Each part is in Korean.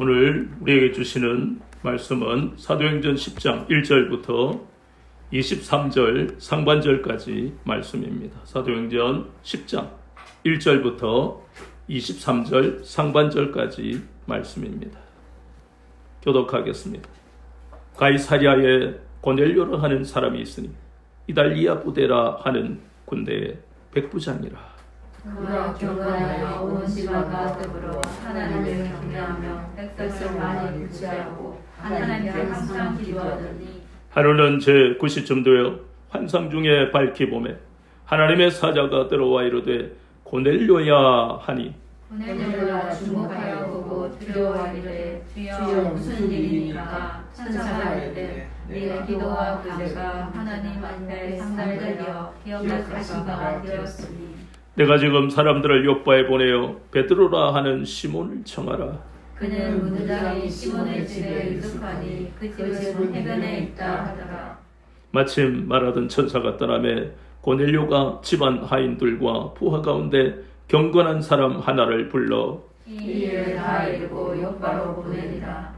오늘 우리에게 주시는 말씀은 사도행전 10장 1절부터 23절 상반절까지 말씀입니다. 사도행전 10장 1절부터 23절 상반절까지 말씀입니다. 교독하겠습니다. 가이사랴에 고넬료라 하는 사람이 있으니 이달리아 부대라 하는 군대의 백부장이라. 그가 경건하여 온 지방과 더불어 하나님을 경배하며 백성을 많이 구제하고 하나님께 항상 기도하더니 하루는 제9시쯤 되어 환상 중에 밝히 보매 하나님의 사자가 들어와 이르되 고넬료야 하니 고넬료가 주목하여 보고 두려워하기를 주여 무슨 일이니까 천사가 이르되 네가 기도와 구제가 하나님 앞에 상달되어 기억하신 바가 되었으니 내가 지금 사람들을 요바에 보내어 베드로라 하는 시몬을 청하라. 그는 문장이 시몬의 집에 유숙하니 그 집은 해변에 있다 하더라. 마침 말하던 천사가 떠나매 고넬료가 집안 하인들과 부하 가운데 경건한 사람 하나를 불러 이 일을 다 이루고 요바로 보내니라.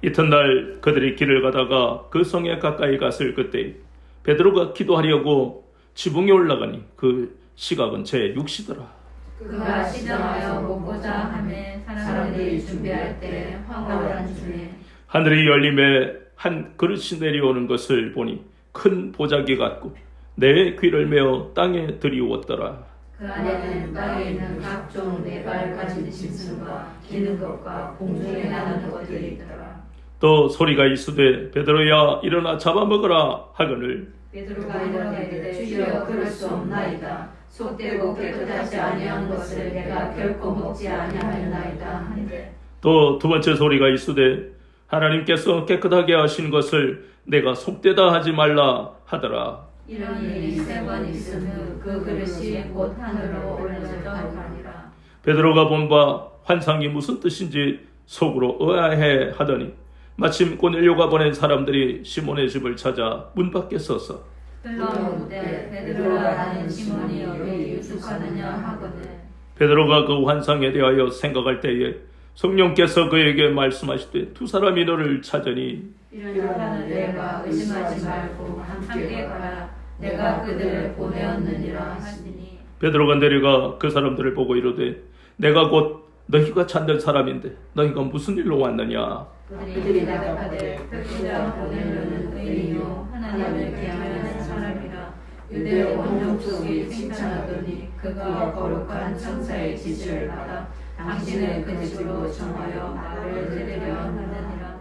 이튿날 그들이 길을 가다가 그 성에 가까이 갔을 그때 베드로가 기도하려고 지붕에 올라가니 그 시각은 제6시더라. 그가 시장하여 먹고자 하매 사람들이 준비할 때 황홀한 중에 하늘이 열림에 한 그릇이 내려오는 것을 보니 큰 보자기 같고 내 귀를 메어 땅에 들이웠더라. 그 안에는 땅에 있는 각종 네 발 가진 짐승과 기는 것과 공중에 나는 것들이 있더라. 또 소리가 있으되 베드로야 일어나 잡아먹으라 하거늘 베드로가 이르되 주여 그럴 수 없나이다. 속되고 깨끗하지 아니한 것을 내가 결코 먹지 아니하였나이다 하는데 또 두 번째 소리가 있으되 하나님께서 깨끗하게 하신 것을 내가 속되다 하지 말라 하더라. 이런 일이 세 번 있은 후 그 그릇이 곧 하늘로 올려져 가니라. 베드로가 본 바 환상이 무슨 뜻인지 속으로 의아해 하더니 마침 고넬료가 보낸 사람들이 시몬의 집을 찾아 문 밖에 서서 흘러오되 베드로라는 시몬이 여기 유숙하느냐 하거늘 베드로가 그 환상에 대하여 생각할 때에 성령께서 그에게 말씀하시되 두 사람이 너를 찾으니 이르는 내가 의심하지 말고 함께 가라. 내가 그들을 보내었느니라 하시니 베드로가 내려가 그 사람들을 보고 이르되 내가 곧 너희가 찾는 사람인데 너희가 무슨 일로 왔느냐. 그들이 대답하되 백부장 고넬료는 의인이요 하나님을 기하는 사람이라. 유대 온 족속이 칭찬하더니 그가 거룩한 천사의 지시를 받아 당신을 그 집으로 청하여 말을 들으려 하느니라.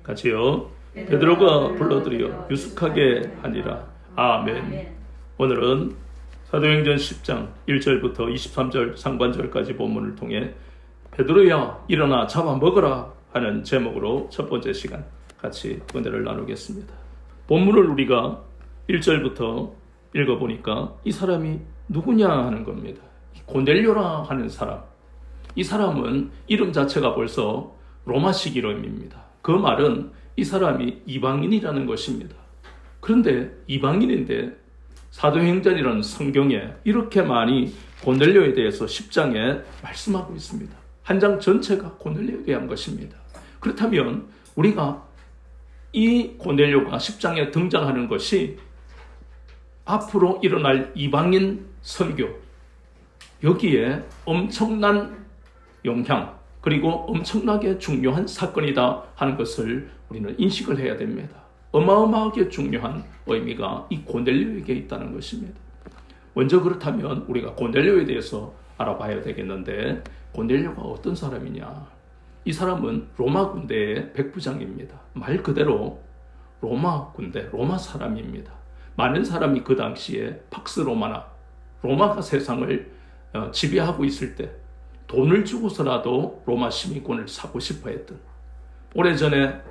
같이요. 베드로가 불러들여 유숙하게 하니라. 아멘. 오늘은 사도행전 10장 1절부터 23절 상반절까지 본문을 통해 베드로야 일어나 잡아먹으라 하는 제목으로 첫 번째 시간 같이 은혜를 나누겠습니다. 본문을 우리가 1절부터 읽어보니까 이 사람이 누구냐 하는 겁니다. 고넬료라 하는 사람. 이 사람은 이름 자체가 벌써 로마식 이름입니다. 그 말은 이 사람이 이방인이라는 것입니다. 그런데 이방인인데 사도행전이라는 성경에 이렇게 많이 고넬료에 대해서 10장에 말씀하고 있습니다. 한 장 전체가 고넬료에 대한 것입니다. 그렇다면 우리가 이 고넬료가 10장에 등장하는 것이 앞으로 일어날 이방인 선교, 여기에 엄청난 영향 그리고 엄청나게 중요한 사건이다 하는 것을 우리는 인식을 해야 됩니다. 어마어마하게 중요한 의미가 이 고넬료에게 있다는 것입니다. 먼저 그렇다면 우리가 고넬료에 대해서 알아봐야 되겠는데 고넬료가 어떤 사람이냐. 이 사람은 로마 군대의 백부장입니다. 말 그대로 로마 군대, 로마 사람입니다. 많은 사람이 그 당시에 팍스 로마나 로마가 세상을 지배하고 있을 때 돈을 주고서라도 로마 시민권을 사고 싶어 했던, 오래전에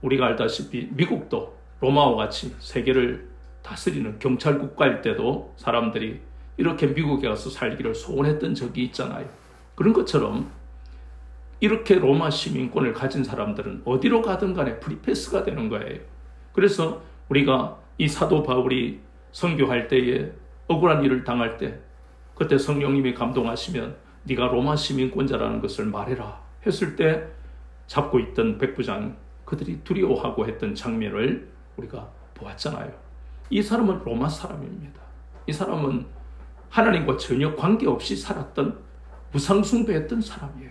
우리가 알다시피 미국도 로마와 같이 세계를 다스리는 경찰 국가일 때도 사람들이 이렇게 미국에 가서 살기를 소원했던 적이 있잖아요. 그런 것처럼 이렇게 로마 시민권을 가진 사람들은 어디로 가든 간에 프리패스가 되는 거예요. 그래서 우리가 이 사도 바울이 선교할 때에 억울한 일을 당할 때 그때 성령님이 감동하시면 네가 로마 시민권자라는 것을 말해라 했을 때 잡고 있던 백부장 그들이 두려워하고 했던 장면을 우리가 보았잖아요. 이 사람은 로마 사람입니다. 이 사람은 하나님과 전혀 관계없이 살았던 우상숭배했던 사람이에요.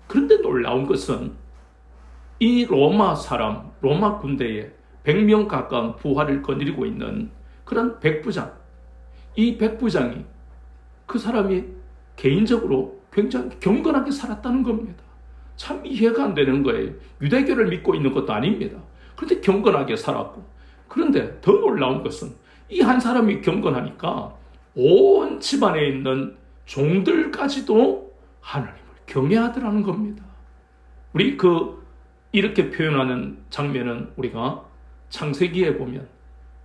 그런데 놀라운 것은 이 로마 사람, 로마 군대에 100명 가까운 부하를 거느리고 있는 그런 백부장, 이 백부장이 그 사람이 개인적으로 굉장히 경건하게 살았다는 겁니다. 참 이해가 안 되는 거예요. 유대교를 믿고 있는 것도 아닙니다. 그런데 경건하게 살았고, 그런데 더 놀라운 것은 이 한 사람이 경건하니까 온 집안에 있는 종들까지도 하나님을 경외하더라는 겁니다. 우리 이렇게 표현하는 장면은 우리가 창세기에 보면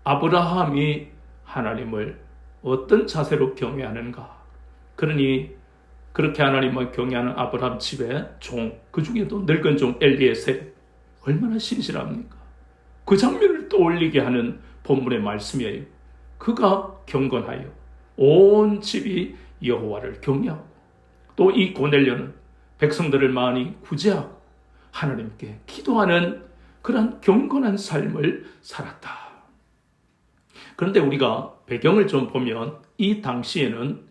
아브라함이 하나님을 어떤 자세로 경외하는가. 그러니 그렇게 하나님을 경외하는 아브라함 집의 종, 그 중에도 늙은 종 엘리에셀, 얼마나 신실합니까? 그 장면을 떠올리게 하는 본문의 말씀이에요. 그가 경건하여 온 집이 여호와를 경외하고, 또 이 고넬료는 백성들을 많이 구제하고 하나님께 기도하는 그런 경건한 삶을 살았다. 그런데 우리가 배경을 좀 보면 이 당시에는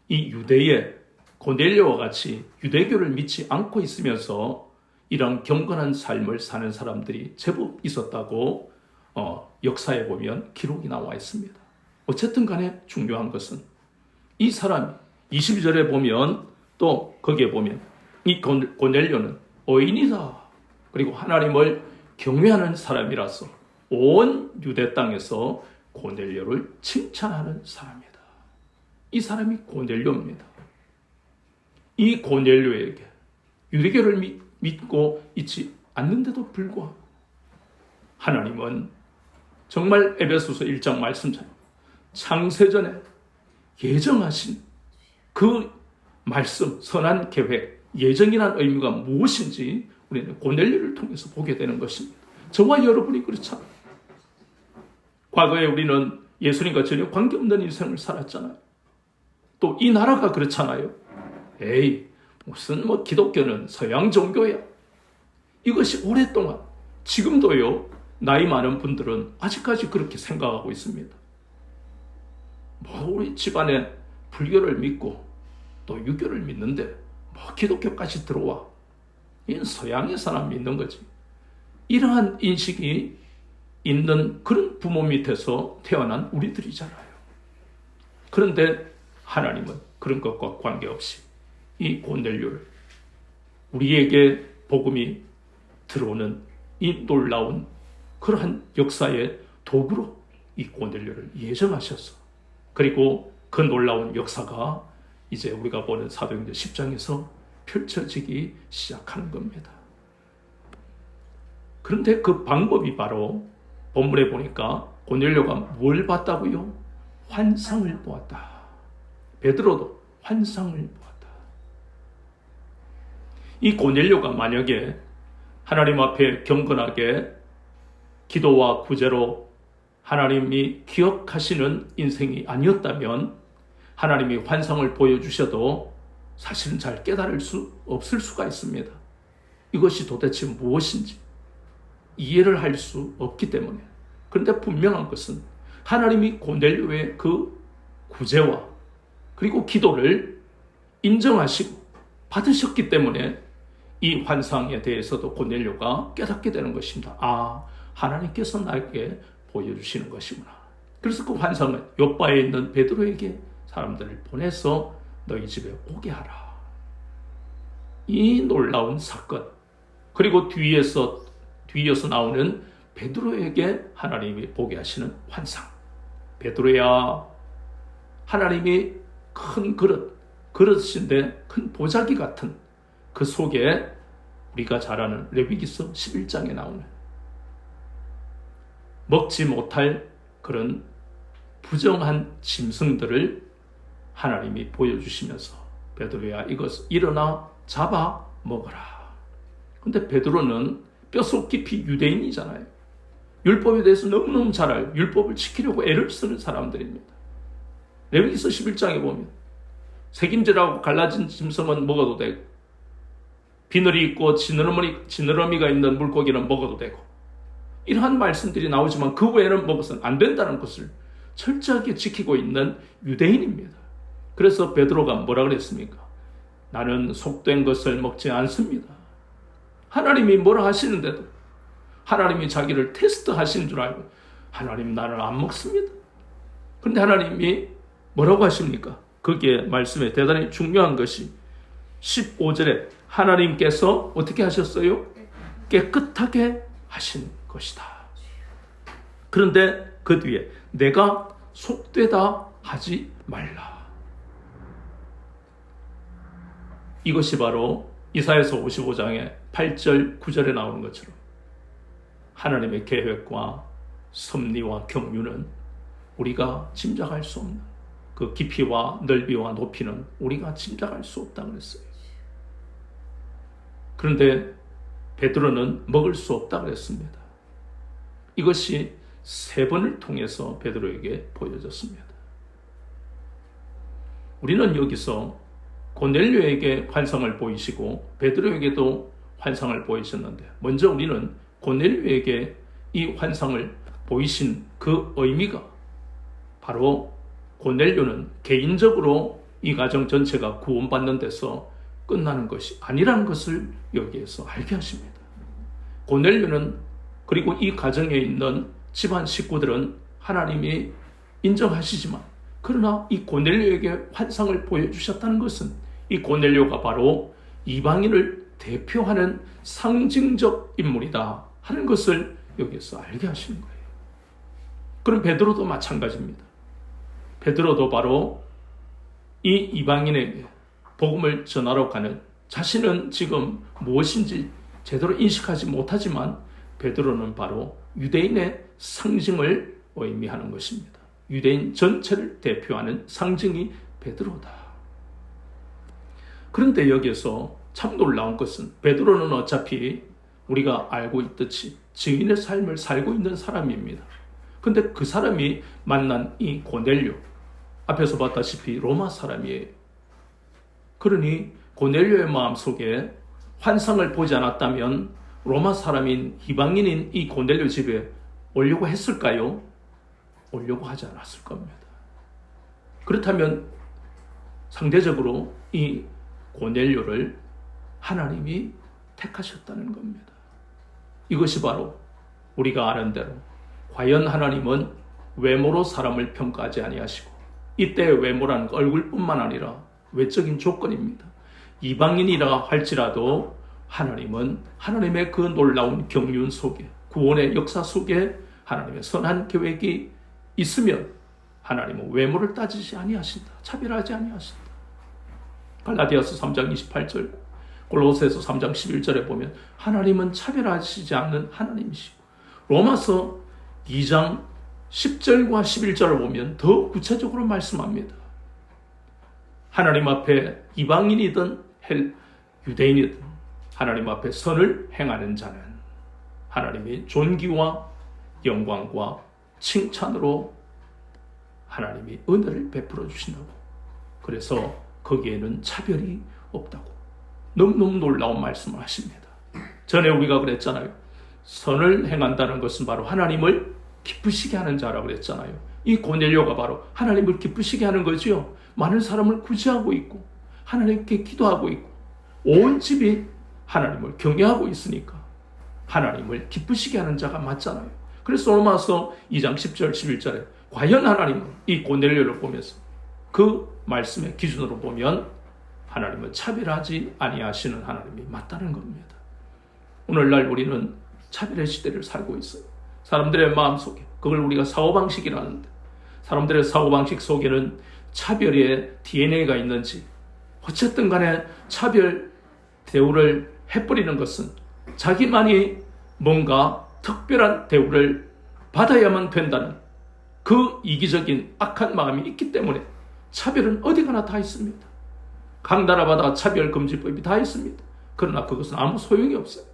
이 유대의 고넬료와 같이 유대교를 믿지 않고 있으면서 이런 경건한 삶을 사는 사람들이 제법 있었다고 역사에 보면 기록이 나와 있습니다. 어쨌든 간에 중요한 것은 이 사람이 22절에 보면, 또 거기에 보면 이 고넬료는 의인이다, 그리고 하나님을 경외하는 사람이라서 온 유대 땅에서 고넬료를 칭찬하는 사람이다. 이 사람이 고넬료입니다. 이 고넬료에게 유대교를 믿고 있지 않는데도 불구하고 하나님은 정말 에베소서 1장 말씀처럼 창세전에 예정하신 그 말씀, 선한 계획, 예정이란 의미가 무엇인지 우리는 고넬료를 통해서 보게 되는 것입니다. 저와 여러분이 그렇잖아요. 과거에 우리는 예수님과 전혀 관계없는 인생을 살았잖아요. 또 이 나라가 그렇잖아요. 에이, 무슨 기독교는 서양 종교야. 이것이 오랫동안, 지금도요, 나이 많은 분들은 아직까지 그렇게 생각하고 있습니다. 우리 집안에 불교를 믿고 또 유교를 믿는데 기독교까지 들어와. 이건 서양의 사람 믿는 거지. 이러한 인식이 있는 그런 부모 밑에서 태어난 우리들이잖아요. 그런데 하나님은 그런 것과 관계없이 이 고넬료를, 우리에게 복음이 들어오는 이 놀라운 그러한 역사의 도구로 이 고넬료를 예정하셔서, 그리고 그 놀라운 역사가 이제 우리가 보는 사도행전 10장에서 펼쳐지기 시작하는 겁니다. 그런데 그 방법이 바로 본문에 보니까 고넬료가 뭘 봤다고요? 환상을 보았다. 베드로도 환상을 보았다. 이 고넬료가 만약에 하나님 앞에 경건하게 기도와 구제로 하나님이 기억하시는 인생이 아니었다면 하나님이 환상을 보여주셔도 사실은 잘 깨달을 수 없을 수가 있습니다. 이것이 도대체 무엇인지 이해를 할 수 없기 때문에. 그런데 분명한 것은 하나님이 고넬료의 그 구제와 그리고 기도를 인정하시고 받으셨기 때문에 이 환상에 대해서도 고넬료가 깨닫게 되는 것입니다. 아, 하나님께서 나에게 보여주시는 것이구나. 그래서 그 환상은 요바에 있는 베드로에게 사람들을 보내서 너희 집에 오게 하라. 이 놀라운 사건, 그리고 뒤에서 나오는 베드로에게 하나님이 보게 하시는 환상. 베드로야, 하나님이 큰 그릇인데 큰 보자기 같은 그 속에 우리가 잘 아는 레위기서 11장에 나오는 먹지 못할 그런 부정한 짐승들을 하나님이 보여주시면서 베드로야, 이것 일어나 잡아 먹어라. 근데 베드로는 뼛속 깊이 유대인이잖아요. 율법에 대해서 너무너무 잘 알고 율법을 지키려고 애를 쓰는 사람들입니다. 레위기서 11장에 보면 색임질하고 갈라진 짐승은 먹어도 되고 비늘이 있고 지느러미가 있는 물고기는 먹어도 되고, 이러한 말씀들이 나오지만 그 외에는 먹어서는 안 된다는 것을 철저하게 지키고 있는 유대인입니다. 그래서 베드로가 뭐라 그랬습니까? 나는 속된 것을 먹지 않습니다. 하나님이 뭐라 하시는데도 하나님이 자기를 테스트하시는 줄 알고 하나님 나는 안 먹습니다. 그런데 하나님이 뭐라고 하십니까? 거기에 말씀에 대단히 중요한 것이 15절에 하나님께서 어떻게 하셨어요? 깨끗하게 하신 것이다. 그런데 그 뒤에 내가 속되다 하지 말라. 이것이 바로 이사야서 55장의 8절 9절에 나오는 것처럼 하나님의 계획과 섭리와 경륜은 우리가 짐작할 수 없는 그 깊이와 넓이와 높이는 우리가 짐작할 수 없다고 그랬어요. 그런데 베드로는 먹을 수 없다고 그랬습니다. 이것이 3번을 통해서 베드로에게 보여졌습니다. 우리는 여기서 고넬료에게 환상을 보이시고 베드로에게도 환상을 보이셨는데, 먼저 우리는 고넬료에게 이 환상을 보이신 그 의미가 바로 고넬료는 개인적으로 이 가정 전체가 구원받는 데서 끝나는 것이 아니라는 것을 여기에서 알게 하십니다. 고넬료는, 그리고 이 가정에 있는 집안 식구들은 하나님이 인정하시지만, 그러나 이 고넬료에게 환상을 보여주셨다는 것은 이 고넬료가 바로 이방인을 대표하는 상징적 인물이다 하는 것을 여기서 알게 하시는 거예요. 그럼 베드로도 마찬가지입니다. 베드로도 바로 이 이방인에게 복음을 전하러 가는, 자신은 지금 무엇인지 제대로 인식하지 못하지만 베드로는 바로 유대인의 상징을 의미하는 것입니다. 유대인 전체를 대표하는 상징이 베드로다. 그런데 여기에서 참 놀라운 것은 베드로는 어차피 우리가 알고 있듯이 증인의 삶을 살고 있는 사람입니다. 그런데 그 사람이 만난 이 고넬료, 앞에서 봤다시피 로마 사람이에요. 그러니 고넬료의 마음속에 환상을 보지 않았다면 로마 사람인 이방인인 이 고넬료 집에 오려고 했을까요? 오려고 하지 않았을 겁니다. 그렇다면 상대적으로 이 고넬료를 하나님이 택하셨다는 겁니다. 이것이 바로 우리가 아는 대로 과연 하나님은 외모로 사람을 평가하지 아니하시고, 이때의 외모라는 얼굴뿐만 아니라 외적인 조건입니다. 이방인이라 할지라도 하나님은 하나님의 그 놀라운 경륜 속에, 구원의 역사 속에 하나님의 선한 계획이 있으면 하나님은 외모를 따지지 아니하신다. 차별하지 아니하신다. 갈라디아서 3장 28절, 골로새서 3장 11절에 보면 하나님은 차별하시지 않는 하나님이시고, 로마서 2장 10절과 11절을 보면 더 구체적으로 말씀합니다. 하나님 앞에 이방인이든 유대인이든 하나님 앞에 선을 행하는 자는 하나님이 존귀와 영광과 칭찬으로 하나님이 은혜를 베풀어 주신다고. 그래서 거기에는 차별이 없다고 너무너무 놀라운 말씀을 하십니다. 전에 우리가 그랬잖아요. 선을 행한다는 것은 바로 하나님을 기쁘시게 하는 자라고 그랬잖아요. 이 고넬료가 바로 하나님을 기쁘시게 하는 거죠. 많은 사람을 구제하고 있고 하나님께 기도하고 있고 온 집이 하나님을 경외하고 있으니까 하나님을 기쁘시게 하는 자가 맞잖아요. 그래서 로마서 2장 10절 11절에 과연 하나님은 이 고넬료를 보면서 그 말씀의 기준으로 보면 하나님은 차별하지 아니하시는 하나님이 맞다는 겁니다. 오늘날 우리는 차별의 시대를 살고 있어요. 사람들의 마음속에 그걸 우리가 사고방식이라는데, 사람들의 사고방식 속에는 차별의 DNA가 있는지, 어쨌든 간에 차별 대우를 해버리는 것은 자기만이 뭔가 특별한 대우를 받아야만 된다는 그 이기적인 악한 마음이 있기 때문에 차별은 어디 가나 다 있습니다. 각 나라마다 차별금지법이 다 있습니다. 그러나 그것은 아무 소용이 없어요.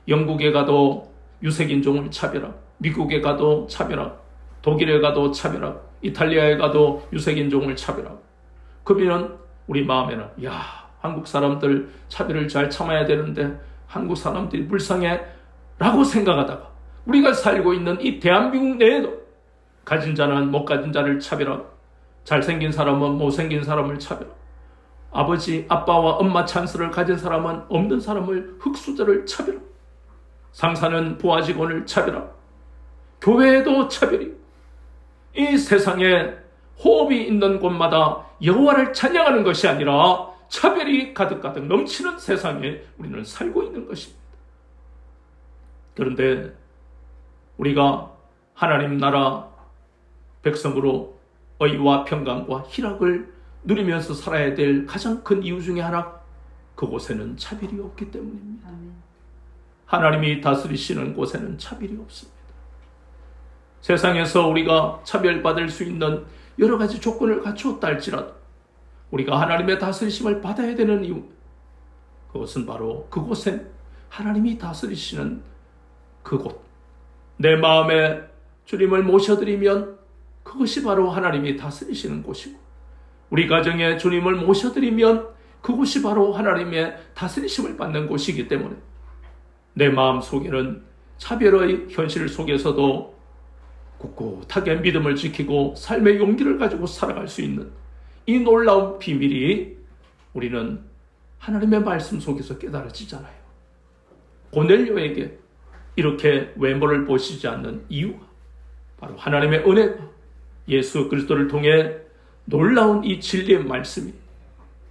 영국에 가도 유색인종을 차별하고, 미국에 가도 차별하고, 독일에 가도 차별하고, 이탈리아에 가도 유색인종을 차별하고, 그러면 우리 마음에는 야, 한국 사람들 차별을 잘 참아야 되는데 한국 사람들이 불쌍해 라고 생각하다가 우리가 살고 있는 이 대한민국 내에도 가진 자는 못 가진 자를 차별하고 잘생긴 사람은 못생긴 사람을 차별하고 아버지, 아빠와 엄마 찬스를 가진 사람은 없는 사람을 흙수저를 차별하고 상사는 부하 직원을 차별하고 교회에도 차별이 이 세상에 호흡이 있는 곳마다 여호와를 찬양하는 것이 아니라 차별이 가득가득 넘치는 세상에 우리는 살고 있는 것입니다. 그런데 우리가 하나님 나라 백성으로 의와 평강과 희락을 누리면서 살아야 될 가장 큰 이유 중에 하나, 그곳에는 차별이 없기 때문입니다. 하나님이 다스리시는 곳에는 차별이 없습니다. 세상에서 우리가 차별받을 수 있는 여러 가지 조건을 갖추었다 할지라도 우리가 하나님의 다스리심을 받아야 되는 이유, 그것은 바로 그곳엔 하나님이 다스리시는 그곳, 내 마음에 주님을 모셔드리면 그것이 바로 하나님이 다스리시는 곳이고, 우리 가정에 주님을 모셔드리면 그곳이 바로 하나님의 다스리심을 받는 곳이기 때문에 내 마음 속에는 차별의 현실 속에서도 꿋꿋하게 믿음을 지키고 삶의 용기를 가지고 살아갈 수 있는 이 놀라운 비밀이 우리는 하나님의 말씀 속에서 깨달아지잖아요. 고넬료에게 이렇게 외모를 보시지 않는 이유가 바로 하나님의 은혜가 예수 그리스도를 통해 놀라운 이 진리의 말씀이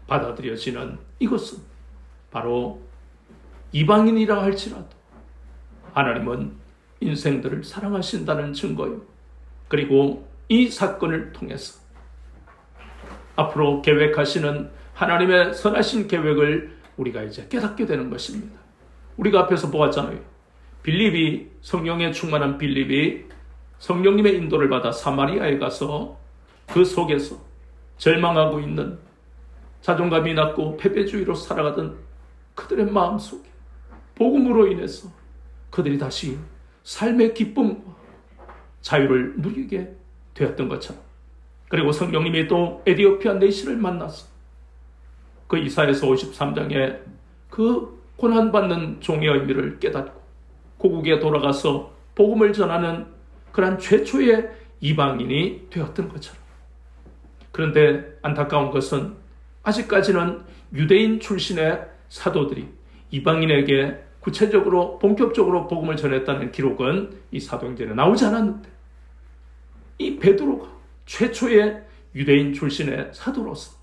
받아들여지는 이것은 바로 이방인이라 할지라도 하나님은 인생들을 사랑하신다는 증거요. 그리고 이 사건을 통해서 앞으로 계획하시는 하나님의 선하신 계획을 우리가 이제 깨닫게 되는 것입니다. 우리가 앞에서 보았잖아요. 빌립이, 성령에 충만한 빌립이 성령님의 인도를 받아 사마리아에 가서 그 속에서 절망하고 있는, 자존감이 낮고 패배주의로 살아가던 그들의 마음속에 복음으로 인해서 그들이 다시 삶의 기쁨과 자유를 누리게 되었던 것처럼, 그리고 성령님이 또 에디오피아 내시를 만나서 그 이사야서 53장에 그 고난받는 종의 의미를 깨닫고 고국에 돌아가서 복음을 전하는 그러한 최초의 이방인이 되었던 것처럼, 그런데 안타까운 것은 아직까지는 유대인 출신의 사도들이 이방인에게 구체적으로 본격적으로 복음을 전했다는 기록은 이 사도행전에 나오지 않았는데, 이 베드로가 최초의 유대인 출신의 사도로서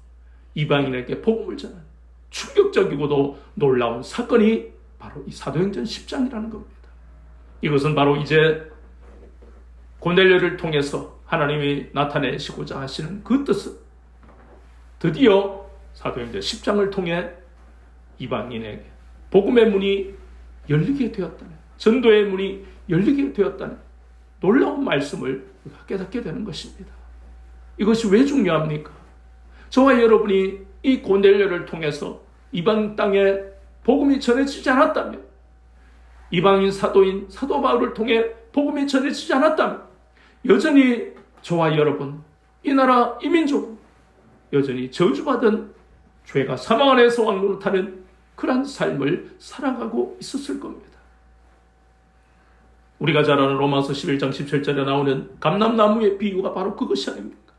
이방인에게 복음을 전한 충격적이고도 놀라운 사건이 바로 이 사도행전 10장이라는 겁니다. 이것은 바로 이제 고넬료를 통해서 하나님이 나타내시고자 하시는 그 뜻은 드디어 사도행전 10장을 통해 이방인에게 복음의 문이 열리게 되었다는, 전도의 문이 열리게 되었다는 놀라운 말씀을 우리가 깨닫게 되는 것입니다. 이것이 왜 중요합니까? 저와 여러분이 이 고넬료를 통해서 이방 땅에 복음이 전해지지 않았다면, 이방인 사도인 사도 바울을 통해 복음이 전해지지 않았다면 여전히 저와 여러분, 이 나라 이 민족은 여전히 저주받은 죄가 사망 안에서 왕노릇하는 그러한 삶을 살아가고 있었을 겁니다. 우리가 잘 아는 로마서 11장 17절에 나오는 감람나무의 비유가 바로 그것이 아닙니까?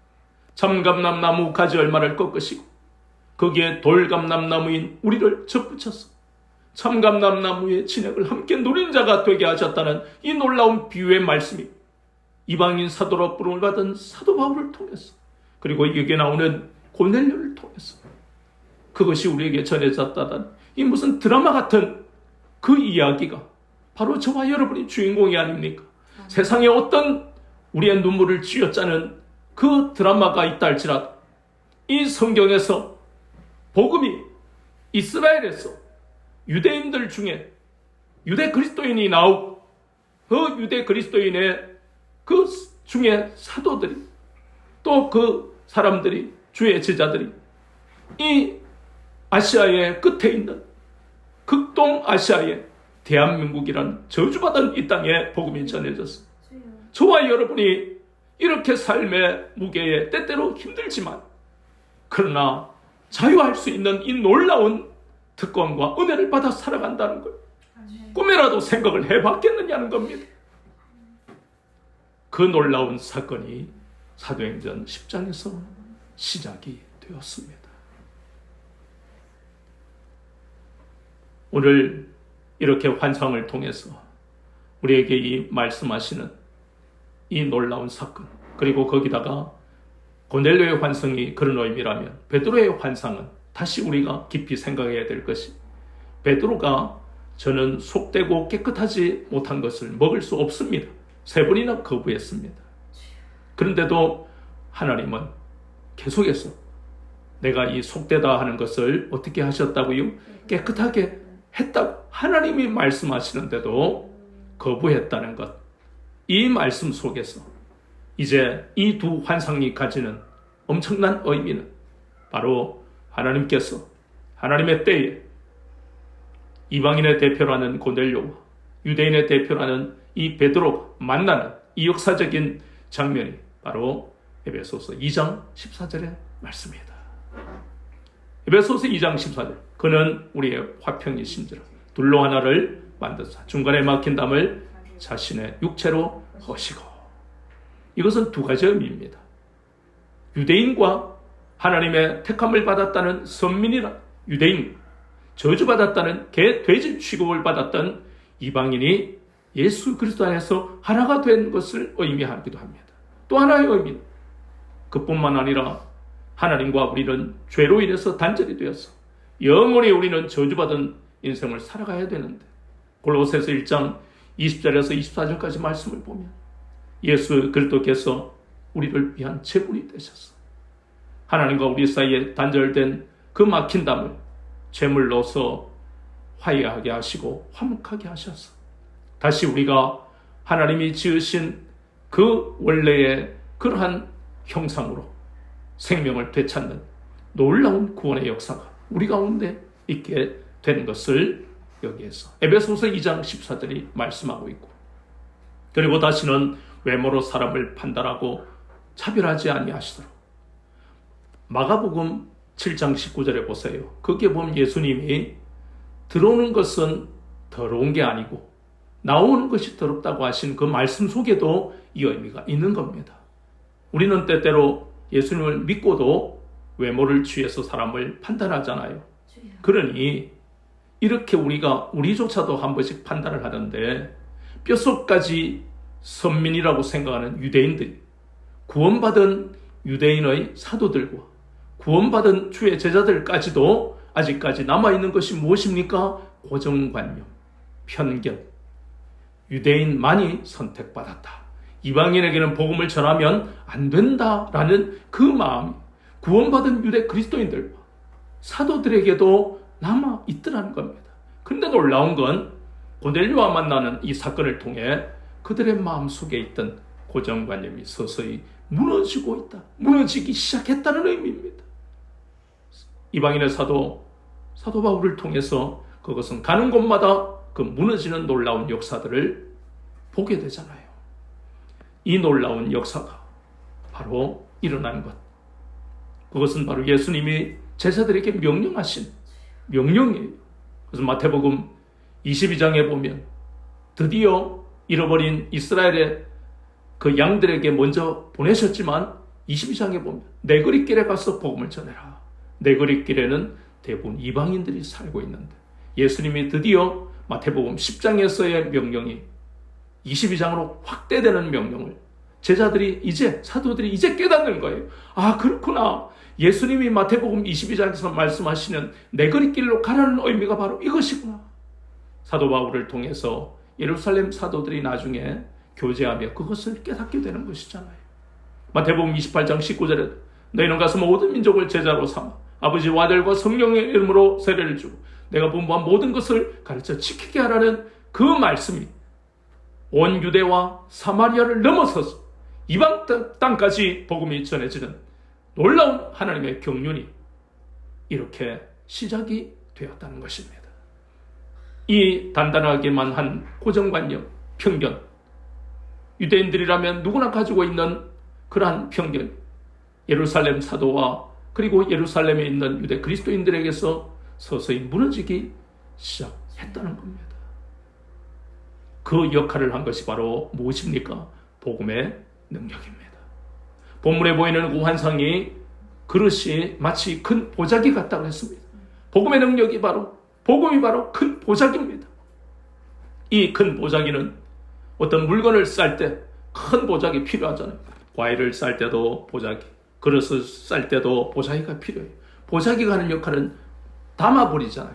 참감람나무 가지 얼마를 꺾으시고 거기에 돌감람나무인 우리를 접붙여서 참감람나무의 진액을 함께 누린 자가 되게 하셨다는 이 놀라운 비유의 말씀이 이방인 사도로 부름을 받은 사도 바울을 통해서, 그리고 여기에 나오는 고넬료를 통해서 그것이 우리에게 전해졌다는 이 무슨 드라마 같은 그 이야기가 바로 저와 여러분이 주인공이 아닙니까? 세상에 어떤 우리의 눈물을 쥐어짜는 그 드라마가 있다 할지라도 이 성경에서 복음이 이스라엘에서 유대인들 중에 유대 그리스도인이 나오고 그 유대 그리스도인의 그 중에 사도들이, 또 그 사람들이, 주의 제자들이 이 아시아의 끝에 있는 극동 아시아의 대한민국이란 저주받은 이 땅에 복음이 전해졌어. 저와 여러분이 이렇게 삶의 무게에 때때로 힘들지만, 그러나 자유할 수 있는 이 놀라운 특권과 은혜를 받아 살아간다는 걸 꿈에라도 생각을 해봤겠느냐는 겁니다. 그 놀라운 사건이 사도행전 10장에서 시작이 되었습니다. 오늘 이렇게 환상을 통해서 우리에게 이 말씀하시는 이 놀라운 사건, 그리고 거기다가 고넬료의 환상이 그런 의미라면 베드로의 환상은 다시 우리가 깊이 생각해야 될 것이, 베드로가 저는 속되고 깨끗하지 못한 것을 먹을 수 없습니다. 3번이나 거부했습니다. 그런데도 하나님은 계속해서 내가 이 속되다 하는 것을 어떻게 하셨다고요? 깨끗하게 했다고 하나님이 말씀하시는데도 거부했다는 것. 이 말씀 속에서 이제 이 두 환상이 가지는 엄청난 의미는 바로 하나님께서 하나님의 때에 이방인의 대표라는 고넬료와 유대인의 대표라는 이 베드로가 만나는 이 역사적인 장면이 바로 에베소서 2장 14절의 말씀입니다. 에베소서 2장 14절, 그는 우리의 화평이신지라 둘로 하나를 만드사 중간에 막힌 담을 자신의 육체로 허시고. 이것은 두 가지 의미입니다. 유대인과 하나님의 택함을 받았다는 선민이라 유대인, 저주받았다는 돼지 취급을 받았던 이방인이 예수 그리스도 안에서 하나가 된 것을 의미하기도 합니다. 또 하나의 의미는 그뿐만 아니라 하나님과 우리는 죄로 인해서 단절이 되어서 영원히 우리는 저주받은 인생을 살아가야 되는데, 골로새서 1장 20절에서 24절까지 말씀을 보면 예수 그리스도께서 우리를 위한 제물이 되셔서 하나님과 우리 사이에 단절된 그 막힌 담을 제물로서 화해하게 하시고 화목하게 하셔서 다시 우리가 하나님이 지으신 그 원래의 그러한 형상으로 생명을 되찾는 놀라운 구원의 역사가 우리 가운데 있게 되는 것을 여기에서 에베소서 2장 14절이 말씀하고 있고, 그리고 다시는 외모로 사람을 판단하고 차별하지 아니하시도록 마가복음 7장 19절에 보세요. 거기에 보면 예수님이 들어오는 것은 더러운 게 아니고 나오는 것이 더럽다고 하신 그 말씀 속에도 이 의미가 있는 겁니다. 우리는 때때로 예수님을 믿고도 외모를 취해서 사람을 판단하잖아요. 그러니 이렇게 우리가 우리조차도 한 번씩 판단을 하는데, 뼛속까지 선민이라고 생각하는 유대인들이 구원받은 유대인의 사도들과 구원받은 주의 제자들까지도 아직까지 남아있는 것이 무엇입니까? 고정관념, 편견. 유대인만이 선택받았다, 이방인에게는 복음을 전하면 안 된다라는 그 마음이 구원받은 유대 그리스도인들과 사도들에게도 남아있더라는 겁니다. 그런데 놀라운 건 고넬료와 만나는 이 사건을 통해 그들의 마음속에 있던 고정관념이 서서히 무너지고 있다, 무너지기 시작했다는 의미입니다. 이방인의 사도 바울을 통해서 그것은 가는 곳마다 그 무너지는 놀라운 역사들을 보게 되잖아요. 이 놀라운 역사가 바로 일어난 것, 그것은 바로 예수님이 제자들에게 명령하신 명령이에요. 그래서 마태복음 22장에 보면 드디어 잃어버린 이스라엘의 그 양들에게 먼저 보내셨지만 22장에 보면 내거리길에 가서 복음을 전해라. 내거리길에는 대부분 이방인들이 살고 있는데 예수님이 드디어 마태복음 10장에서의 명령이 22장으로 확대되는 명령을 제자들이 이제, 사도들이 이제 깨닫는 거예요. 아, 그렇구나. 예수님이 마태복음 22장에서 말씀하시는 내거리길로 가라는 의미가 바로 이것이구나. 사도 바울을 통해서 예루살렘 사도들이 나중에 교제하며 그것을 깨닫게 되는 것이잖아요. 마태복음 28장 19절에 너희는 가서 모든 민족을 제자로 삼아 아버지와 아들과 성령의 이름으로 세례를 주고 내가 분부한 모든 것을 가르쳐 지키게 하라는 그 말씀이 온 유대와 사마리아를 넘어서서 이방 땅까지 복음이 전해지는 놀라운 하나님의 경륜이 이렇게 시작이 되었다는 것입니다. 이 단단하게만 한 고정관념, 편견, 유대인들이라면 누구나 가지고 있는 그러한 편견, 예루살렘 사도와 그리고 예루살렘에 있는 유대 그리스도인들에게서 서서히 무너지기 시작했다는 겁니다. 그 역할을 한 것이 바로 무엇입니까? 복음의 능력입니다. 본문에 보이는 그 환상이 그릇이 마치 큰 보자기 같다고 했습니다. 복음의 능력이 바로, 복음이 바로 큰 보자기입니다. 이 큰 보자기는 어떤 물건을 쌀 때 큰 보자기 필요하잖아요. 과일을 쌀 때도 보자기, 그릇을 쌀 때도 보자기가 필요해요. 보자기가 하는 역할은 담아버리잖아요.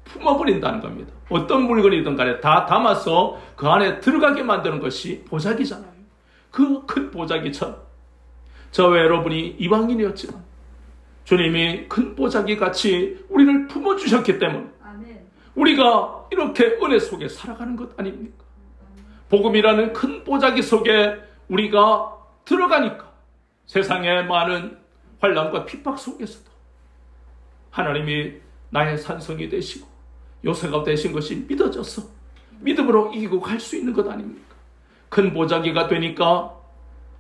품어버린다는 겁니다. 어떤 물건이든 간에 다 담아서 그 안에 들어가게 만드는 것이 보자기잖아요. 그 큰 보자기처럼 저와 여러분이 이방인이었지만 주님이 큰 보자기 같이 우리를 품어주셨기 때문에 우리가 이렇게 은혜 속에 살아가는 것 아닙니까? 복음이라는 큰 보자기 속에 우리가 들어가니까 세상의 많은 환난과 핍박 속에서도 하나님이 나의 산성이 되시고 요새가 되신 것이 믿어져서 믿음으로 이기고 갈 수 있는 것 아닙니까? 큰 보자기가 되니까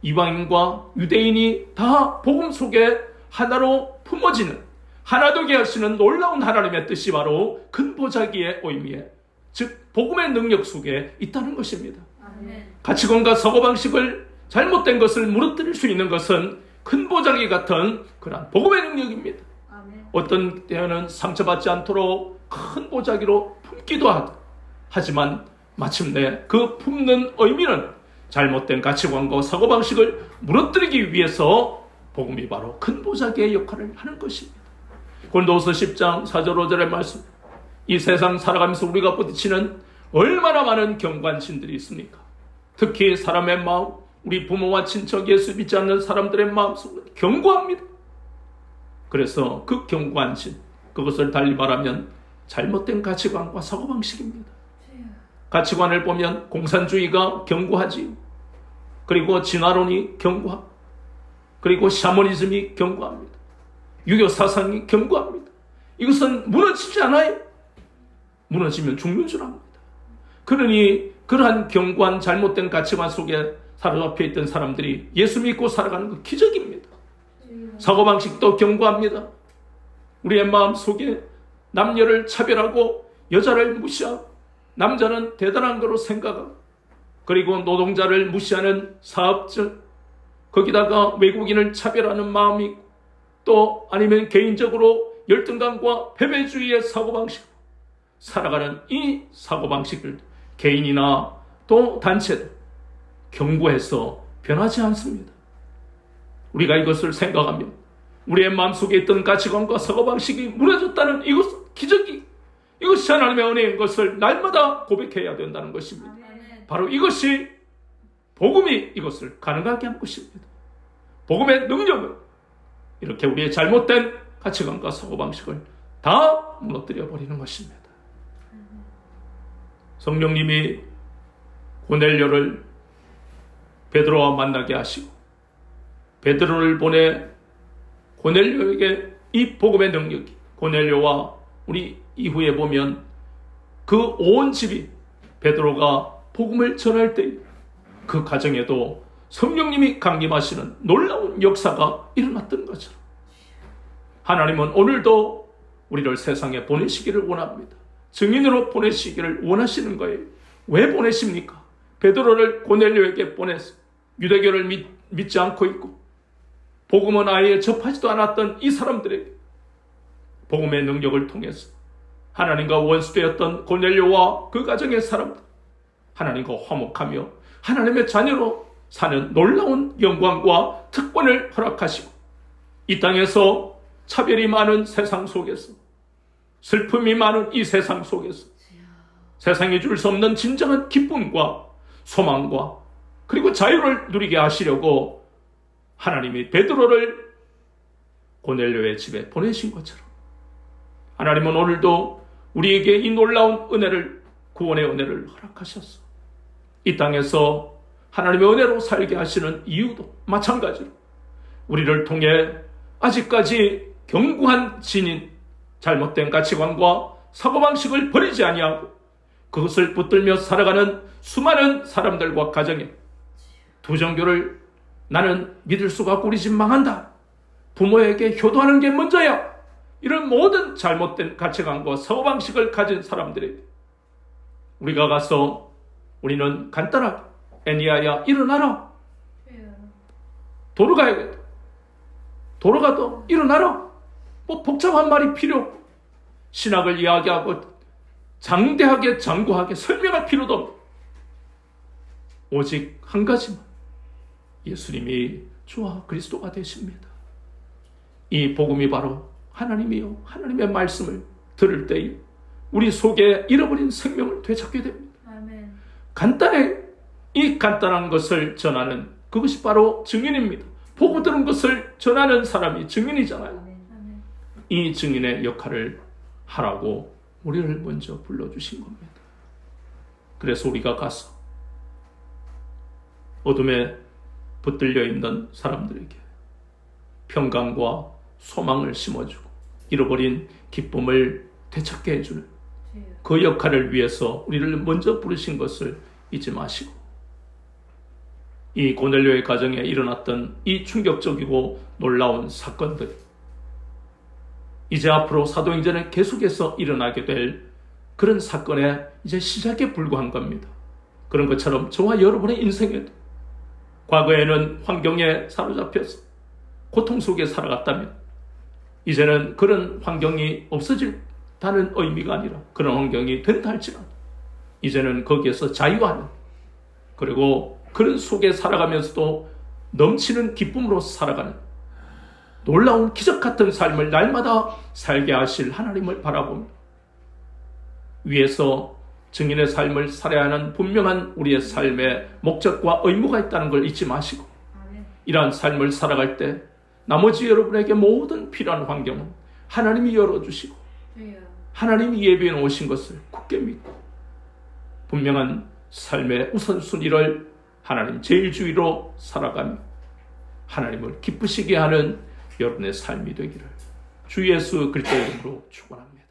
이방인과 유대인이 다 복음 속에 하나로 품어지는, 하나 되게 하시는 놀라운 하나님의 뜻이 바로 큰 보자기의 의미에, 즉 복음의 능력 속에 있다는 것입니다. 가치관과 사고방식을 잘못된 것을 무너뜨릴 수 있는 것은 큰 보자기 같은 그런 복음의 능력입니다. 어떤 때에는 상처받지 않도록 큰 보자기로 품기도 하지만 마침내 그 품는 의미는 잘못된 가치관과 사고방식을 무너뜨리기 위해서 복음이 바로 큰 보자기의 역할을 하는 것입니다. 고린도후서 10장 4절 5절의 말씀, 이 세상 살아가면서 우리가 부딪히는 얼마나 많은 경관신들이 있습니까? 특히 사람의 마음, 우리 부모와 친척, 예수 믿지 않는 사람들의 마음속은 견고합니다. 그래서 그 견고한신, 그것을 달리 말하면 잘못된 가치관과 사고방식입니다. 가치관을 보면 공산주의가 견고하지요. 그리고 진화론이 견고하고, 그리고 샤머니즘이 견고합니다. 유교 사상이 견고합니다. 이것은 무너지지 않아요. 무너지면 죽는 줄 압니다. 그러니 그러한 견고한 잘못된 가치관 속에 사로잡혀 있던 사람들이 예수 믿고 살아가는 것 기적입니다. 사고방식도 견고합니다. 우리의 마음 속에 남녀를 차별하고 여자를 무시하고 남자는 대단한 거로 생각하고, 그리고 노동자를 무시하는 사업자, 거기다가 외국인을 차별하는 마음이 있고, 또 아니면 개인적으로 열등감과 패배주의의 사고방식, 살아가는 이 사고방식을 개인이나 또 단체도 견고해서 변하지 않습니다. 우리가 이것을 생각하면 우리의 마음속에 있던 가치관과 사고방식이 무너졌다는 이것은 기적이, 이것이 하나님의 은혜인 것을 날마다 고백해야 된다는 것입니다. 바로 이것이 복음이 이것을 가능하게 한 것입니다. 복음의 능력은 이렇게 우리의 잘못된 가치관과 사고방식을 다 무너뜨려 버리는 것입니다. 성령님이 고넬료를 베드로와 만나게 하시고 베드로를 보내 고넬료에게 이 복음의 능력이, 고넬료와 우리 이후에 보면 그 온 집이 베드로가 복음을 전할 때 그 가정에도 성령님이 강림하시는 놀라운 역사가 일어났던 것처럼 하나님은 오늘도 우리를 세상에 보내시기를 원합니다. 증인으로 보내시기를 원하시는 거예요. 왜 보내십니까? 베드로를 고넬료에게 보내서 유대교를 믿지 않고 있고 복음은 아예 접하지도 않았던 이 사람들에게 복음의 능력을 통해서 하나님과 원수되었던 고넬료와 그 가정의 사람들, 하나님과 화목하며 하나님의 자녀로 사는 놀라운 영광과 특권을 허락하시고, 이 땅에서 차별이 많은 세상 속에서, 슬픔이 많은 이 세상 속에서 세상에 줄 수 없는 진정한 기쁨과 소망과 그리고 자유를 누리게 하시려고 하나님이 베드로를 고넬료의 집에 보내신 것처럼 하나님은 오늘도 우리에게 이 놀라운 은혜를, 구원의 은혜를 허락하셨어. 이 땅에서 하나님의 은혜로 살게 하시는 이유도 마찬가지로 우리를 통해 아직까지 견고한 진인, 잘못된 가치관과 사고방식을 버리지 아니하고 그것을 붙들며 살아가는 수많은 사람들과 가정에 두 종교를 나는 믿을 수가 없고 우리 집 망한다, 부모에게 효도하는 게 먼저야. 이런 모든 잘못된 가치관과 사고방식을 가진 사람들에게 우리가 가서 우리는 간단하게 애니야야 일어나라. 도로 가야겠다. 도로 가도 일어나라. 뭐 복잡한 말이 필요 없고 신학을 이야기하고 장대하게 장구하게 설명할 필요도 없고 오직 한 가지만 예수님이 주와 그리스도가 되십니다. 이 복음이 바로 하나님이요 하나님의 말씀을 들을 때에 우리 속에 잃어버린 생명을 되찾게 됩니다. 아멘. 간단해 이 간단한 것을 전하는 그것이 바로 증인입니다. 보고 들은 것을 전하는 사람이 증인이잖아요. 아멘. 이 증인의 역할을 하라고 우리를 먼저 불러주신 겁니다. 그래서 우리가 가서 어둠에 붙들려 있는 사람들에게 평강과 소망을 심어주고 잃어버린 기쁨을 되찾게 해주는 그 역할을 위해서 우리를 먼저 부르신 것을 잊지 마시고 이 고넬료의 가정에 일어났던 이 충격적이고 놀라운 사건들 이제 앞으로 사도행전에 계속해서 일어나게 될 그런 사건의 이제 시작에 불과한 겁니다. 그런 것처럼 저와 여러분의 인생에도 과거에는 환경에 사로잡혀서 고통 속에 살아갔다면 이제는 그런 환경이 없어질다는 의미가 아니라 그런 환경이 된다 할지라도 이제는 거기에서 자유하는 그리고 그런 속에 살아가면서도 넘치는 기쁨으로 살아가는 놀라운 기적 같은 삶을 날마다 살게 하실 하나님을 바라보며 위에서 증인의 삶을 살아야 하는 분명한 우리의 삶의 목적과 의무가 있다는 걸 잊지 마시고 이러한 삶을 살아갈 때 나머지 여러분에게 모든 필요한 환경은 하나님이 열어주시고 하나님이 예비해 놓으신 것을 굳게 믿고 분명한 삶의 우선순위를 하나님 제일주의로 살아가며 하나님을 기쁘시게 하는 여러분의 삶이 되기를 주 예수 그리스도의 이름으로 축원합니다.